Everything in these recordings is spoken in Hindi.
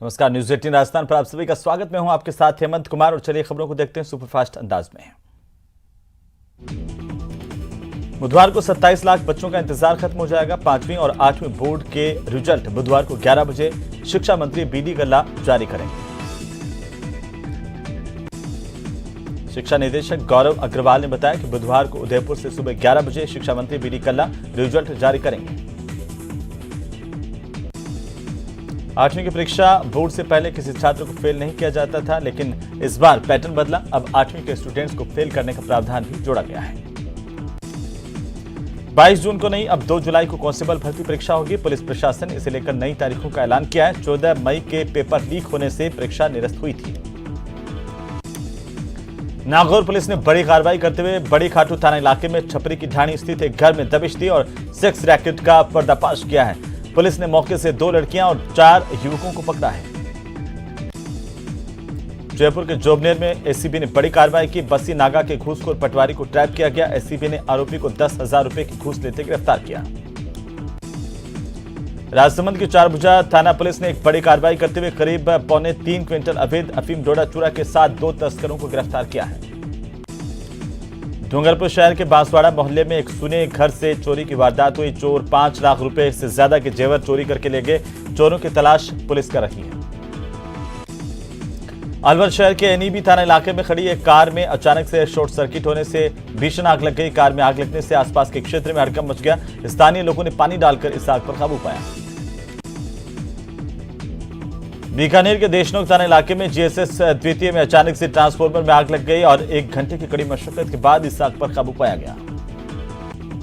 नमस्कार, न्यूज 18 राजस्थान पर आप सभी का स्वागत। मैं हूं आपके साथ हेमंत कुमार और चलिए खबरों को देखते हैं सुपरफास्ट अंदाज में। बुधवार को 27 लाख बच्चों का इंतजार खत्म हो जाएगा। 5वीं और 8वीं बोर्ड के रिजल्ट बुधवार को 11 बजे शिक्षा मंत्री बीडी कल्ला जारी करेंगे। शिक्षा निदेशक गौरव अग्रवाल ने बताया कि बुधवार को उदयपुर से सुबह 11 बजे शिक्षा मंत्री बीडी कल्ला रिजल्ट जारी करेंगे। 8वीं की परीक्षा बोर्ड से पहले किसी छात्र को फेल नहीं किया जाता था, लेकिन इस बार पैटर्न बदला। अब 8वीं के स्टूडेंट्स को फेल करने का प्रावधान भी जोड़ा गया है। 22 जून को नहीं, अब 2 जुलाई को कांस्टेबल भर्ती परीक्षा होगी। पुलिस प्रशासन इसे लेकर नई तारीखों का ऐलान किया है। 14 मई के पेपर लीक होने से परीक्षा निरस्त हुई थी। नागौर पुलिस ने बड़ी कार्रवाई करते हुए बड़ी खाटू थाना इलाके में छपरी की ढाणी स्थित एक घर में दबिश दी और सेक्स रैकेट का पर्दाफाश किया है। पुलिस ने मौके से 2 लड़कियां और 4 युवकों को पकड़ा है। जयपुर के जोबनेर में एसीबी ने बड़ी कार्रवाई की। बस्सी नागा के घूसखोर पटवारी को ट्रैप किया गया। एसीबी ने आरोपी को 10,000 रुपए की घूस लेते गिरफ्तार किया। राजसमंद की चारभुजा थाना पुलिस ने एक बड़ी कार्रवाई करते हुए करीब 3.25 क्विंटल अवैध अफीम डोडा चूरा के साथ 2 तस्करों को गिरफ्तार किया है। डूंगरपुर शहर के बांसवाड़ा मोहल्ले में एक सुने घर से चोरी की वारदात हुई। चोर 5 लाख रुपए से ज्यादा के जेवर चोरी करके ले गए। चोरों की तलाश पुलिस कर रही है। अलवर शहर के एनईबी थाना इलाके में खड़ी एक कार में अचानक से शॉर्ट सर्किट होने से भीषण आग लग गई। कार में आग लगने से आसपास के क्षेत्र में हड़कंप मच गया। स्थानीय लोगों ने पानी डालकर इस आग पर काबू पाया। बीकानेर के देशनोक थाना इलाके में जीएसएस द्वितीय में अचानक से ट्रांसफार्मर में आग लग गई और 1 घंटे की कड़ी मशक्कत के बाद इस आग पर काबू पाया गया।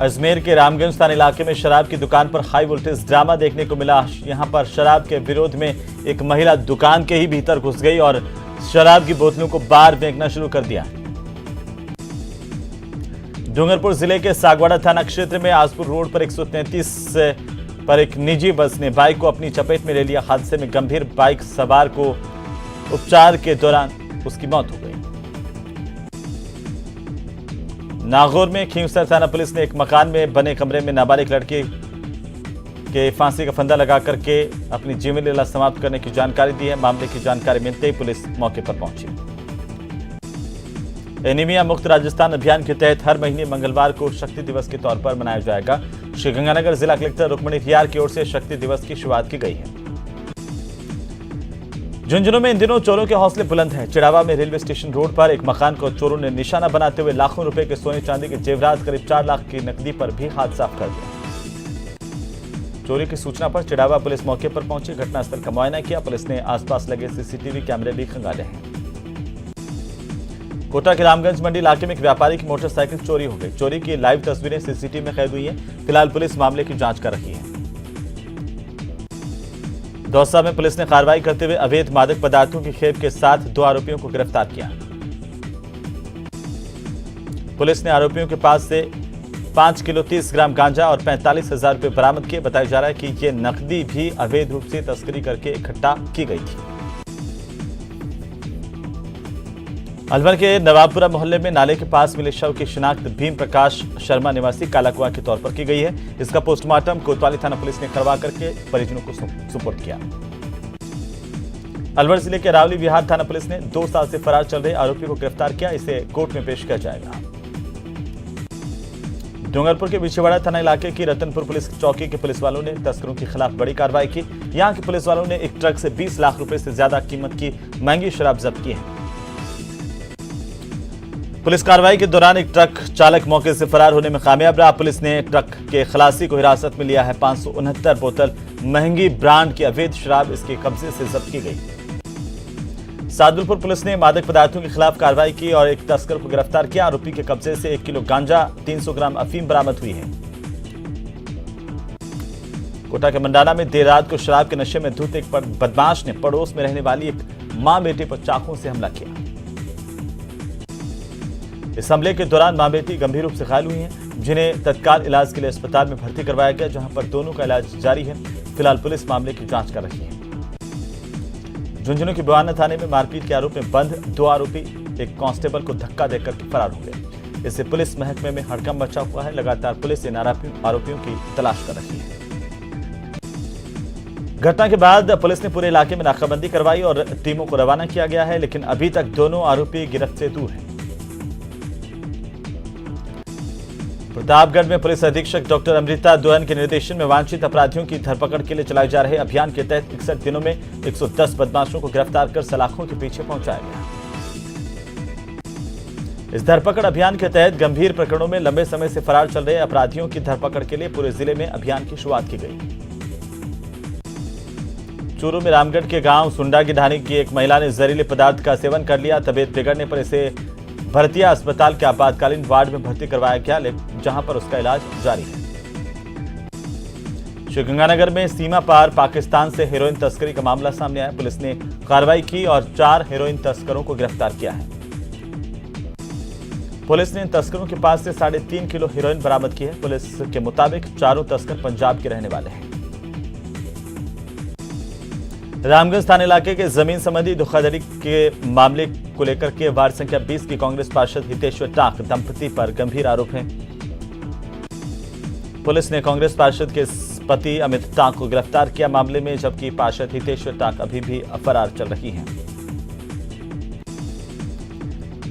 अजमेर के रामगंज थाना इलाके में शराब की दुकान पर हाई वोल्टेज ड्रामा देखने को मिला। यहां पर शराब के विरोध में एक महिला दुकान के ही भीतर घुस गई और शराब की बोतलों को बाहर फेंकना शुरू कर दिया। डूंगरपुर जिले के सागवाड़ा थाना क्षेत्र में आसपुर रोड पर 133 पर एक निजी बस ने बाइक को अपनी चपेट में ले लिया। हादसे में गंभीर बाइक सवार को उपचार के दौरान उसकी मौत हो गई। नागौर में खींवसर थाना पुलिस ने एक मकान में बने कमरे में नाबालिग लड़की के फांसी का फंदा लगा करके अपनी जीवन लीला समाप्त करने की जानकारी दी है। मामले की जानकारी मिलते ही पुलिस मौके पर पहुंची। एनीमिया मुक्त राजस्थान अभियान के तहत हर महीने मंगलवार को शक्ति दिवस के तौर पर मनाया जाएगा। श्रीगंगानगर जिला कलेक्टर रुक्मणी रियार की ओर से शक्ति दिवस की शुरुआत की गई है। झुंझुनू में इन दिनों चोरों के हौसले बुलंद हैं। चिड़ावा में रेलवे स्टेशन रोड पर एक मकान को चोरों ने निशाना बनाते हुए लाखों रुपए के सोने चांदी के जेवरात करीब 4 लाख की नकदी पर भी हाथ साफ कर दिया। चोरी की सूचना पर चिड़ावा पुलिस मौके पर पहुंची। घटनास्थल का मुआयना किया। पुलिस ने आसपास लगे सीसीटीवी कैमरे भी खंगाले हैं। कोटा के रामगंज मंडी इलाके में एक व्यापारी की मोटरसाइकिल चोरी हो गई। चोरी की लाइव तस्वीरें सीसीटीवी में कैद हुई हैं। फिलहाल पुलिस मामले की जांच कर रही है। दौसा में पुलिस ने कार्रवाई करते हुए अवैध मादक पदार्थों की खेप के साथ 2 आरोपियों को गिरफ्तार किया। पुलिस ने आरोपियों के पास से 5 किलो 30 ग्राम गांजा और 45,000 रुपए बरामद किए। बताया जा रहा है कि यह नकदी भी अवैध रूप से तस्करी करके इकट्ठा की गई थी। अलवर के नवाबपुरा मोहल्ले में नाले के पास मिले शव की शिनाख्त भीम प्रकाश शर्मा निवासी कालाकुआ के तौर पर की गई है। इसका पोस्टमार्टम कोतवाली थाना पुलिस ने करवा करके परिजनों को सुपुर्द किया। अलवर जिले के रावली विहार थाना पुलिस ने 2 साल से फरार चल रहे आरोपी को गिरफ्तार किया। इसे कोर्ट में पेश किया जाएगा। डूंगरपुर के बिछवाड़ा थाना इलाके की रतनपुर पुलिस चौकी के पुलिस वालों ने तस्करों के खिलाफ बड़ी कार्रवाई की। यहां के पुलिस वालों ने एक ट्रक से 20 लाख रुपए से ज्यादा कीमत की महंगी शराब जब्त की है। पुलिस कार्रवाई के दौरान एक ट्रक चालक मौके से फरार होने में कामयाब रहा। पुलिस ने ट्रक के खलासी को हिरासत में लिया है। 569 बोतल महंगी ब्रांड की अवैध शराब इसके कब्जे से जब्त की गई। सादुलपुर पुलिस ने मादक पदार्थों के खिलाफ कार्रवाई की और एक तस्कर को गिरफ्तार किया। आरोपी के कब्जे से 1 किलो गांजा 300 ग्राम अफीम बरामद हुई है। कोटा के मंडाना में देर रात को शराब के नशे में धुत एक बदमाश ने पड़ोस में रहने वाली एक मां बेटे पर चाकू से हमला किया। इस हमले के दौरान मां बेटी गंभीर रूप से घायल हुई हैं, जिन्हें तत्काल इलाज के लिए अस्पताल में भर्ती करवाया गया, जहां पर दोनों का इलाज जारी है। फिलहाल पुलिस मामले की जांच कर रही है। झुंझुनू के बवाना थाने में मारपीट के आरोप में बंद 2 आरोपी एक कांस्टेबल को धक्का देकर के फरार हो गए। इससे पुलिस महकमे में हड़कंप मचा हुआ है। लगातार पुलिस इन आरोपियों की तलाश कर रही है। घटना के बाद पुलिस ने पूरे इलाके में नाकाबंदी करवाई और टीमों को रवाना किया गया है, लेकिन अभी तक दोनों आरोपी गिरफ्त से दूर हैं। प्रतापगढ़ में पुलिस अधीक्षक डॉक्टर अमृता दोहन के निर्देशन में वांछित अपराधियों की धरपकड़ के लिए चलाए जा रहे अभियान के तहत 61 दिनों में 110 बदमाशों को गिरफ्तार कर सलाखों के पीछे पहुंचाया गया। इस धरपकड़ अभियान के तहत गंभीर प्रकरणों में लंबे समय से फरार चल रहे अपराधियों की धरपकड़ के लिए पूरे जिले में अभियान की शुरुआत की गई। चूरू में रामगढ़ के गांव सुंडा की ढाणी की एक महिला ने जहरीले पदार्थ का सेवन कर लिया। तबीयत बिगड़ने पर इसे भरतिया अस्पताल के आपातकालीन वार्ड में भर्ती करवाया गया, जहां पर उसका इलाज जारी है। श्रीगंगानगर में सीमा पार पाकिस्तान से हेरोइन तस्करी का मामला सामने आया। पुलिस ने कार्रवाई की और 4 हेरोइन तस्करों को गिरफ्तार किया है। पुलिस ने इन तस्करों के पास से 3.5 किलो हेरोइन बरामद की है। पुलिस के मुताबिक चारों तस्कर पंजाब के रहने वाले हैं। रामगंज थाना इलाके के जमीन संबंधी धोखाधड़ी के मामले को लेकर के वार्ड संख्या 20 की कांग्रेस पार्षद हितेश्वर टाक दंपति पर गंभीर आरोप हैं। पुलिस ने कांग्रेस पार्षद के पति अमित टाक को गिरफ्तार किया मामले में, जबकि पार्षद हितेश्वर टाक अभी भी फरार चल रही हैं।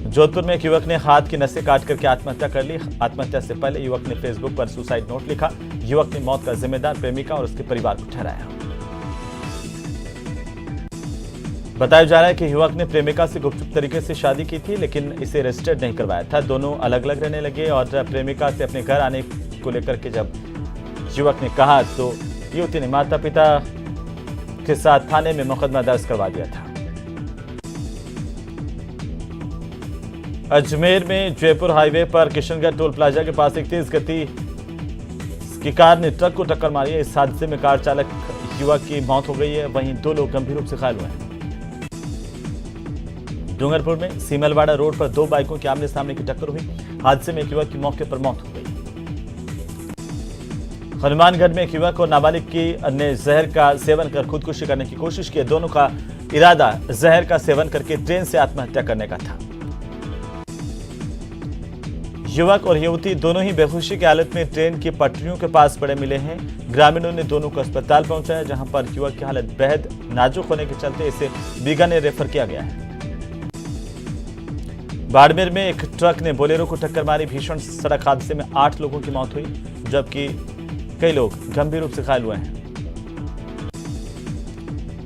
जोधपुर में एक युवक ने हाथ की नसें काट करके आत्महत्या कर ली। आत्महत्या से पहले युवक ने फेसबुक पर सुसाइड नोट लिखा। युवक ने मौत का जिम्मेदार प्रेमिका और उसके परिवार को ठहराया। बताया जा रहा है कि युवक ने प्रेमिका से गुपचुप तरीके से शादी की थी, लेकिन इसे रजिस्टर्ड नहीं करवाया था। दोनों अलग अलग रहने लगे और प्रेमिका से अपने घर आने को लेकर के जब युवक ने कहा तो युवती ने माता पिता के साथ थाने में मुकदमा दर्ज करवा दिया था। अजमेर में जयपुर हाईवे पर किशनगढ़ टोल प्लाजा के पास एक तेज गति की कार ने ट्रक को टक्कर मारी है। इस हादसे में कार चालक युवक की मौत हो गई है, वहीं 2 लोग गंभीर रूप से घायल हुए हैं। डूंगरपुर में सीमलवाड़ा रोड पर 2 बाइकों के आमने सामने की टक्कर हुई। हादसे में एक युवक की मौके पर मौत हो गई। हनुमानगढ़ में एक युवक और नाबालिग की ने जहर का सेवन कर खुदकुशी करने की कोशिश की। दोनों का इरादा जहर का सेवन करके ट्रेन से आत्महत्या करने का था। युवक और युवती दोनों ही बेहोशी की हालत में ट्रेन की पटरियों के पास पड़े मिले हैं। ग्रामीणों ने दोनों को अस्पताल पहुंचाया, जहां पर युवक की हालत बेहद नाजुक होने के चलते इसे बीकानेर रेफर किया गया है। बाड़मेर में एक ट्रक ने बोलेरो को टक्कर मारी। भीषण सड़क हादसे में 8 लोगों की मौत हुई, जबकि कई लोग गंभीर रूप से घायल हुए हैं।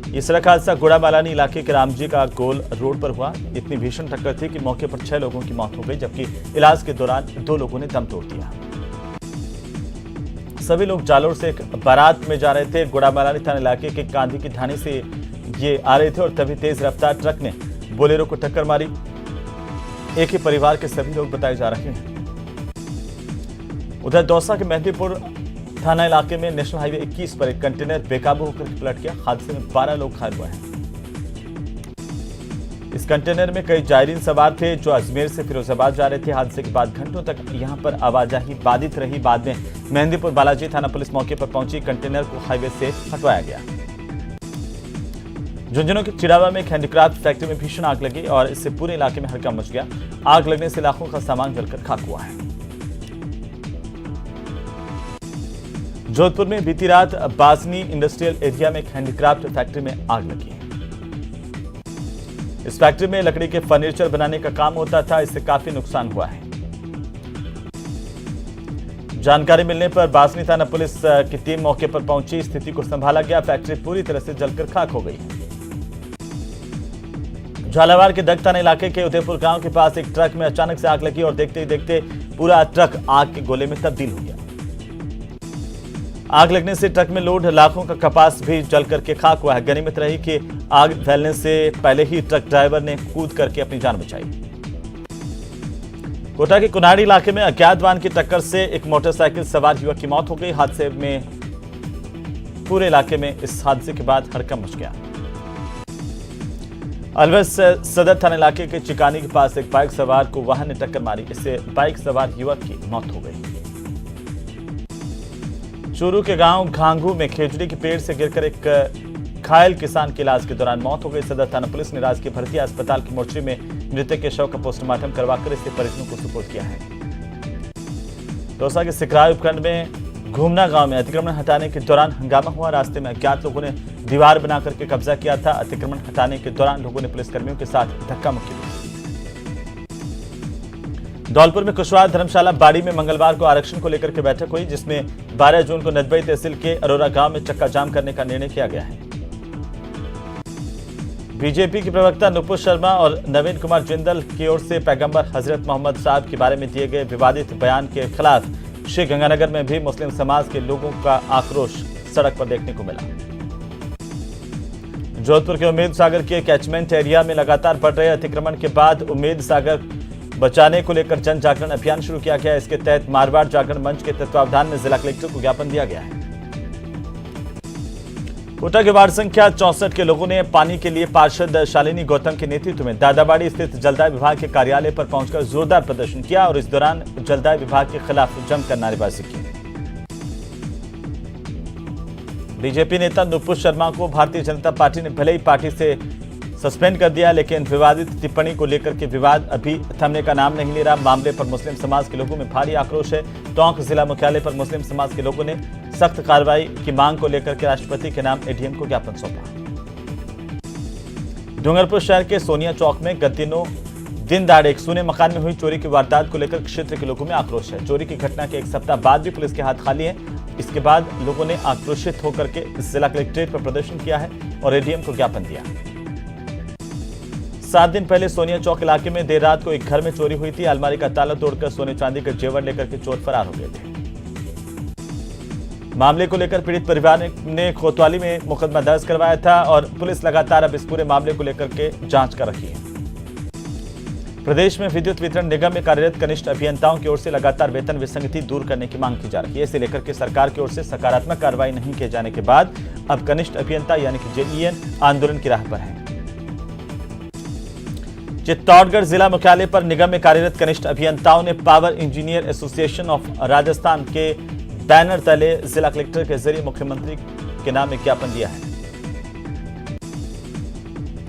ये सड़क हादसा गुड़ाबालानी इलाके के रामजी का गोल रोड पर हुआ। इतनी भीषण टक्कर थी कि मौके पर 6 लोगों की मौत हो गई, जबकि इलाज के दौरान 2 लोगों ने दम तोड़ दिया। सभी लोग जालोर से एक बारात में जा रहे थे। गुड़ाबालानी थाना इलाके के कांधी की ढाणी से ये आ रहे थे और तभी तेज रफ्तार ट्रक ने बोलेरो को टक्कर मारी। एक ही परिवार के सभी लोग बताए जा रहे हैं। उधर दौसा के मेहंदीपुर थाना इलाके में नेशनल हाईवे 21 पर एक कंटेनर बेकाबू होकर पलट गया। हादसे में 12 लोग घायल हुए हैं। इस कंटेनर में कई जायरीन सवार थे जो अजमेर से फिरोजाबाद जा रहे थे। हादसे के बाद घंटों तक यहां पर आवाजाही बाधित रही। बाद में मेहंदीपुर बालाजी थाना पुलिस मौके पर पहुंची। कंटेनर को हाईवे से हटवाया गया। झुंझुनू के चिड़ावा में एक हैंडीक्राफ्ट फैक्ट्री में भीषण आग लगी और इससे पूरे इलाके में हड़कंप मच गया। आग लगने से लाखों का सामान जलकर खाक हुआ है। जोधपुर में बीती रात बासनी इंडस्ट्रियल एरिया में एक हैंडीक्राफ्ट फैक्ट्री में आग लगी। इस फैक्ट्री में लकड़ी के फर्नीचर बनाने का काम होता था। इससे काफी नुकसान हुआ है। जानकारी मिलने पर बासनी थाना पुलिस की टीम मौके पर पहुंची। स्थिति को संभाला गया। फैक्ट्री पूरी तरह से जलकर खाक हो गई है। झालावाड़ के दग थाना इलाके के उदयपुर गांव के पास एक ट्रक में अचानक से आग लगी और देखते ही देखते पूरा ट्रक आग के गोले में तब्दील हो गया। आग लगने से ट्रक में लोड लाखों का कपास भी जल करके खाक हुआ है। गनीमत रही कि आग फैलने से पहले ही ट्रक ड्राइवर ने कूद करके अपनी जान बचाई। कोटा के कुनाड़ी इलाके में अज्ञात वाहन की टक्कर से एक मोटरसाइकिल सवार युवक की मौत हो गई। हादसे में पूरे इलाके में इस हादसे के बाद हड़कंप मच गया। अलवर सदर थाना इलाके के चिकानी के पास एक बाइक सवार को वाहन ने टक्कर मारी। इससे बाइक सवार युवक की मौत हो गई। चूरू के गांव घांगू में खेजड़ी के पेड़ से गिरकर एक घायल किसान की इलाज के दौरान मौत हो गई। सदर थाना पुलिस ने राजकीय भरतिया अस्पताल की मोर्चरी में मृतक के शव का पोस्टमार्टम करवाकर इसे परिजनों को सुपुर्द किया है। दौसा के सिकराय उपखंड में घूमना गांव में अतिक्रमण हटाने के दौरान हंगामा हुआ। रास्ते में अज्ञात लोगों ने दीवार बना करके कब्जा किया था। अतिक्रमण हटाने के दौरान लोगों ने पुलिसकर्मियों के साथ धक्का मुक्की की। धौलपुर में कुशवाहा धर्मशाला बाड़ी में मंगलवार को आरक्षण को लेकर के बैठक हुई, जिसमें 12 जून को नदबई तहसील के अरोरा गांव में चक्का जाम करने का निर्णय किया गया है। बीजेपी के प्रवक्ता नुपुर शर्मा और नवीन कुमार जिंदल की ओर से पैगंबर हजरत मोहम्मद साहब के बारे में दिए गए विवादित बयान के खिलाफ श्रीगंगानगर में भी मुस्लिम समाज के लोगों का आक्रोश सड़क पर देखने को मिला। जोधपुर के उम्मेद सागर के कैचमेंट एरिया में लगातार बढ़ रहे अतिक्रमण के बाद उम्मेद सागर बचाने को लेकर जन जागरण अभियान शुरू किया गया। इसके तहत मारवाड़ जागरण मंच के तत्वावधान में जिला कलेक्टर को ज्ञापन दिया गया है। कोटा के वार्ड संख्या 64 के लोगों ने पानी के लिए पार्षद शालिनी गौतम के नेतृत्व में दादाबाड़ी स्थित जलदाय विभाग के कार्यालय पर पहुंचकर जोरदार प्रदर्शन किया और इस दौरान जलदाय विभाग के खिलाफ जमकर नारेबाजी की। बीजेपी नेता नुपुर शर्मा को भारतीय जनता पार्टी ने भले ही पार्टी से सस्पेंड कर दिया, लेकिन विवादित टिप्पणी को लेकर के विवाद अभी थमने का नाम नहीं ले रहा। मामले पर मुस्लिम समाज के लोगों में भारी आक्रोश है। टोंक जिला मुख्यालय पर मुस्लिम समाज के लोगों ने सख्त कार्रवाई की मांग को लेकर के राष्ट्रपति के नाम एडीएम को ज्ञापन सौंपा। डूंगरपुर शहर के सोनिया चौक में गत दिनों दिन दहाड़े एक सूने मकान में हुई चोरी की वारदात को लेकर क्षेत्र के लोगों में आक्रोश है। चोरी की घटना के एक सप्ताह बाद भी पुलिस के हाथ खाली है। इसके बाद लोगों ने आक्रोशित होकर के जिला कलेक्ट्रेट पर प्रदर्शन किया है और एडीएम को ज्ञापन दिया। 7 दिन पहले सोनिया चौक इलाके में देर रात को एक घर में चोरी हुई थी। अलमारी का ताला तोड़कर सोने चांदी के जेवर लेकर के चोर फरार हो गए थे। मामले को लेकर पीड़ित परिवार ने कोतवाली में मुकदमा दर्ज करवाया था और पुलिस लगातार अब इस पूरे मामले को लेकर के जांच कर रही है। प्रदेश में विद्युत वितरण निगम में कार्यरत कनिष्ठ अभियंताओं की ओर से लगातार वेतन विसंगति दूर करने की मांग की जा रही है। इसे लेकर के सरकार की ओर से सकारात्मक कार्रवाई नहीं किए जाने के बाद अब कनिष्ठ अभियंता यानी कि जेईएन आंदोलन की राह पर है। चित्तौड़गढ़ जिला मुख्यालय पर निगम में कार्यरत कनिष्ठ अभियंताओं ने power engineer association of Rajasthan के बैनर तले जिला कलेक्टर के जरिए मुख्यमंत्री के नाम एक ज्ञापन दिया है।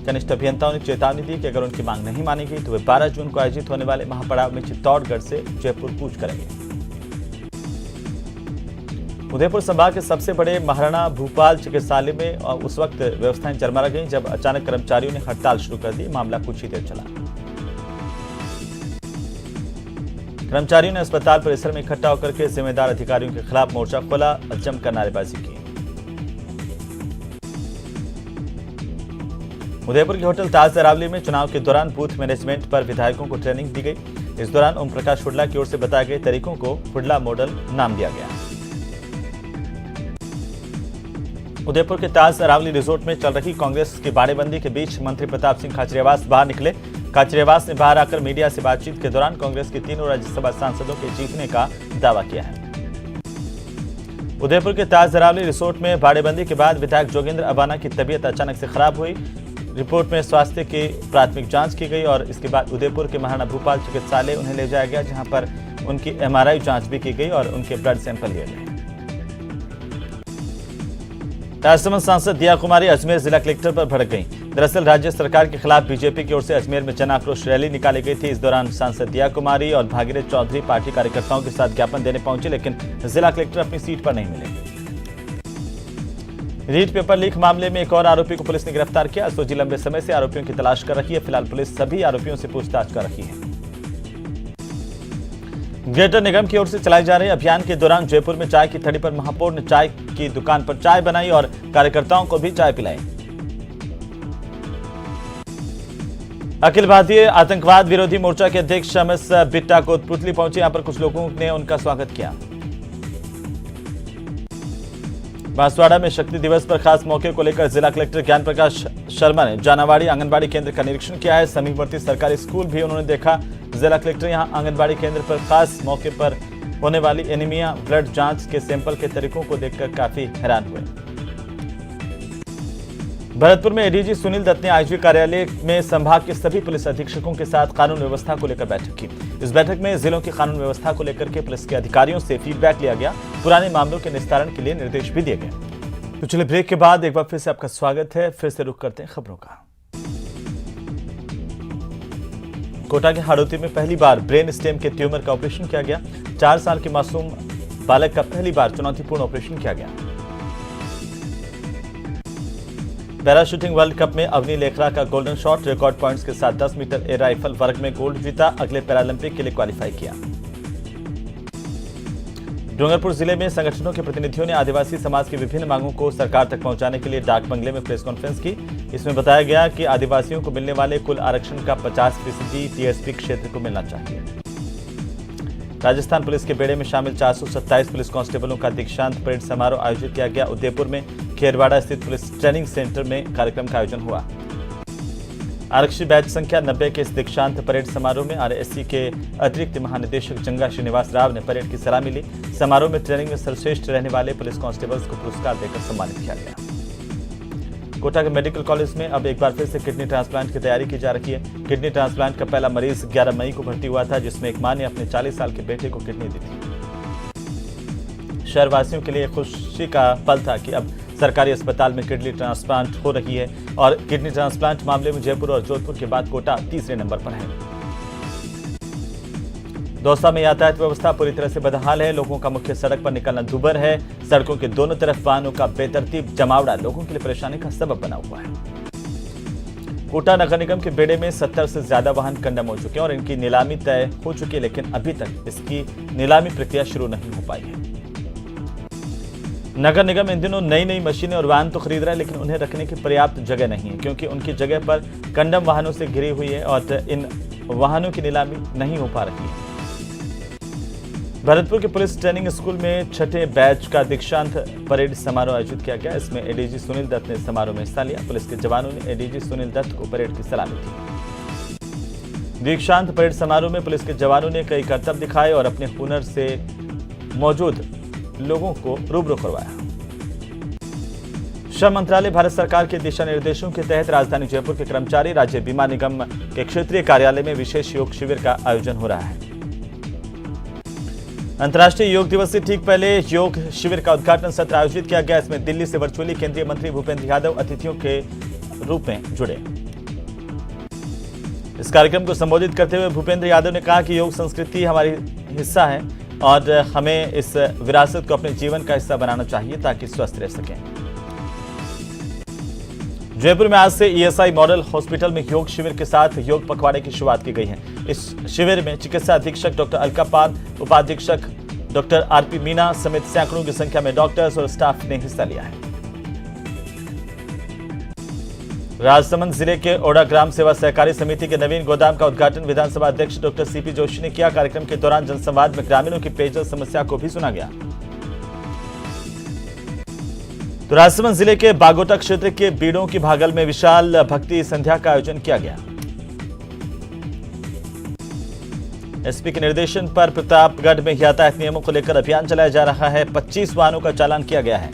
कनिष्ठ अभियंताओं ने चेतावनी दी कि अगर उनकी मांग नहीं मानी गई तो वे 12 जून को आयोजित होने वाले महापड़ाव में चित्तौड़गढ़ से जयपुर कूच करेंगे। उदयपुर संभाग के सबसे बड़े महाराणा भूपाल चिकित्सालय में उस वक्त व्यवस्थाएं चरमरा गईं जब अचानक कर्मचारियों ने हड़ताल शुरू कर दी। मामला कुछ ही देर चला। कर्मचारियों ने अस्पताल परिसर में इकट्ठा होकर के जिम्मेदार अधिकारियों के खिलाफ मोर्चा खोला और जमकर नारेबाजी की। उदयपुर के होटल ताज अरावली में चुनाव के दौरान बूथ मैनेजमेंट पर विधायकों को ट्रेनिंग दी गई। इस दौरान ओम प्रकाश हुड्डा की ओर से बताए गए तरीकों को हुड्डा मॉडल नाम दिया गया। उदयपुर के ताज अरावली रिजोर्ट में चल रही कांग्रेस की बाड़ेबंदी के बीच मंत्री प्रताप सिंह खाचरियावास बाहर निकले। खाचरियावास ने बाहर आकर मीडिया से बातचीत के दौरान कांग्रेस के तीनों राज्यसभा सांसदों के जीतने का दावा किया है। उदयपुर के ताज अरावली रिसोर्ट में बाड़ेबंदी के बाद विधायक जोगेंद्र अबाना की तबीयत अचानक से खराब हुई। रिपोर्ट में स्वास्थ्य की प्राथमिक जांच की गई और इसके बाद उदयपुर के महाराणा भूपाल चिकित्सालय उन्हें ले जाया गया, जहां पर उनकी एमआरआई जांच भी की गई और उनके ब्लड सैंपल लिए गए। राजसमंद सांसद दिया कुमारी अजमेर जिला कलेक्टर पर भड़क गई। दरअसल राज्य सरकार के खिलाफ बीजेपी की ओर से अजमेर में जन आक्रोश रैली निकाली गई थी। इस दौरान सांसद दिया कुमारी और भागीरथ चौधरी पार्टी कार्यकर्ताओं के साथ ज्ञापन देने पहुंचे, लेकिन जिला कलेक्टर अपनी सीट पर नहीं मिले। रीट पेपर लीक मामले में एक और आरोपी को पुलिस ने गिरफ्तार किया। एसओजी लंबे समय से आरोपियों की तलाश कर रही है। फिलहाल पुलिस सभी आरोपियों से पूछताछ कर रही है। ग्रेटर निगम की ओर से चलाए जा रहे अभियान के दौरान जयपुर में चाय की थड़ी पर महापौर ने चाय की दुकान पर चाय बनाई और कार्यकर्ताओं को भी चाय पिलाई। अखिल भारतीय आतंकवाद विरोधी मोर्चा के अध्यक्ष एमएस बिट्टा कोटपुतली पहुंचे। यहां पर कुछ लोगों ने उनका स्वागत किया। बांसवाड़ा में शक्ति दिवस पर खास मौके को लेकर जिला कलेक्टर ज्ञान प्रकाश शर्मा ने जानावाड़ी आंगनबाड़ी केंद्र का निरीक्षण किया है। समीपवर्ती सरकारी स्कूल भी उन्होंने देखा। जिला कलेक्टर यहां आंगनबाड़ी केंद्र पर खास मौके पर होने वाली एनीमिया ब्लड जांच के सैंपल के तरीकों को देखकर काफी हैरान हुए। भरतपुर में एडीजी सुनील दत्त ने आईजी कार्यालय में संभाग के सभी पुलिस अधीक्षकों के साथ कानून व्यवस्था को लेकर बैठक की। इस बैठक में जिलों की कानून व्यवस्था को लेकर के पुलिस के अधिकारियों से फीडबैक लिया गया। पुराने मामलों के निस्तारण के लिए निर्देश भी दिए गए। तो चलिए ब्रेक के बाद एक बार फिर से आपका स्वागत है। फिर से रुख करते हैं खबरों का। कोटा के हाड़ौती में पहली बार ब्रेन स्टेम के ट्यूमर का ऑपरेशन किया गया। 4 साल के मासूम बालक का पहली बार चुनौतीपूर्ण ऑपरेशन किया गया। पैराशूटिंग वर्ल्ड कप में अवनी लेखरा का गोल्डन शॉट, रिकॉर्ड पॉइंट्स के साथ 10 मीटर एयर राइफल वर्ग में गोल्ड जीता, अगले पैरालंपिक के लिए क्वालिफाई किया। डूंगरपुर जिले में संगठनों के प्रतिनिधियों ने आदिवासी समाज की विभिन्न मांगों को सरकार तक पहुंचाने के लिए डाक बंगले में प्रेस कॉन्फ्रेंस की। इसमें बताया गया कि आदिवासियों को मिलने वाले कुल आरक्षण का 50% टीएसपी क्षेत्र को मिलना चाहिए। राजस्थान पुलिस के बेड़े में शामिल 427 पुलिस कांस्टेबलों का दीक्षांत परेड समारोह आयोजित किया गया। उदयपुर में खेरवाड़ा स्थित पुलिस ट्रेनिंग सेंटर में कार्यक्रम का आयोजन हुआ। आरक्षी बैच संख्या 90 के इस दीक्षांत परेड समारोह में आरएससी के अतिरिक्त महानिदेशक जंगा श्रीनिवास राव ने परेड की सलामी ली। समारोह में ट्रेनिंग में सर्वश्रेष्ठ रहने वाले पुलिस कांस्टेबल्स को पुरस्कार देकर सम्मानित किया गया। कोटा के मेडिकल कॉलेज में अब एक बार फिर से किडनी ट्रांसप्लांट की तैयारी की जा रही है। किडनी ट्रांसप्लांट का पहला मरीज 11 मई को भर्ती हुआ था, जिसमें एक मां ने अपने 40 साल के बेटे को किडनी दी थी। शहरवासियों के लिए खुशी का पल था कि अब सरकारी अस्पताल में किडनी ट्रांसप्लांट हो रही है और किडनी ट्रांसप्लांट मामले में जयपुर और जोधपुर के बाद कोटा तीसरे नंबर पर है। दौसा में यातायात व्यवस्था पूरी तरह से बदहाल है। लोगों का मुख्य सड़क पर निकलना दुभर है। सड़कों के दोनों तरफ वाहनों का बेतरतीब जमावड़ा लोगों के लिए परेशानी का सबब बना हुआ है। कोटा नगर निगम के बेड़े में 70 से ज्यादा वाहन कंडम हो चुके हैं और इनकी नीलामी तय हो चुकी है, लेकिन अभी तक इसकी नीलामी प्रक्रिया शुरू नहीं हो पाई है। नगर निगम इन दिनों नई मशीनें और वाहन तो खरीद रहा है, लेकिन उन्हें रखने की पर्याप्त जगह नहीं है, क्योंकि उनकी जगह पर कंडम वाहनों से घिरी हुई है और इन वाहनों की नीलामी नहीं हो पा रही है। भरतपुर के पुलिस ट्रेनिंग स्कूल में 6ठे बैच का दीक्षांत परेड समारोह आयोजित किया गया। इसमें एडीजी सुनील दत्त ने समारोह में हिस्सा लिया। पुलिस के जवानों ने एडीजी सुनील दत्त को परेड की सलामी दी। दीक्षांत परेड समारोह में पुलिस के जवानों ने कई करतब दिखाए और अपने हुनर से मौजूद लोगों को रूबरू करवाया। श्रम मंत्रालय भारत सरकार के दिशा निर्देशों के तहत राजधानी जयपुर के कर्मचारी राज्य बीमा निगम के क्षेत्रीय कार्यालय में विशेष योग शिविर का आयोजन हो रहा है। अंतर्राष्ट्रीय योग दिवस से ठीक पहले योग शिविर का उद्घाटन सत्र आयोजित किया गया। इसमें दिल्ली से वर्चुअली केंद्रीय मंत्री भूपेंद्र यादव अतिथियों के रूप में जुड़े। इस कार्यक्रम को संबोधित करते हुए भूपेंद्र यादव ने कहा कि योग संस्कृति हमारी हिस्सा है और हमें इस विरासत को अपने जीवन का हिस्सा बनाना चाहिए ताकि स्वस्थ रह सकें। जयपुर में आज से ईएसआई मॉडल हॉस्पिटल में योग शिविर के साथ योग पखवाड़े की शुरुआत की गई है। इस शिविर में चिकित्सा अधीक्षक डॉक्टर अलका पाल, उपाधीक्षक डॉक्टर आरपी मीना समेत सैकड़ों की संख्या में डॉक्टर्स और स्टाफ ने हिस्सा लिया है। राजसमंद जिले के ओडा ग्राम सेवा सहकारी समिति के नवीन गोदाम का उद्घाटन विधानसभा अध्यक्ष डॉक्टर सीपी जोशी ने किया। कार्यक्रम के दौरान जनसंवाद में ग्रामीणों की पेयजल समस्या को भी सुना गया। तो राजसमंद जिले के बागोटा क्षेत्र के बीड़ों की भागल में विशाल भक्ति संध्या का आयोजन किया गया। एसपी के निर्देशन पर प्रतापगढ़ में यातायात नियमों को लेकर अभियान चलाया जा रहा है। 25 वाहनों का चालान किया गया है।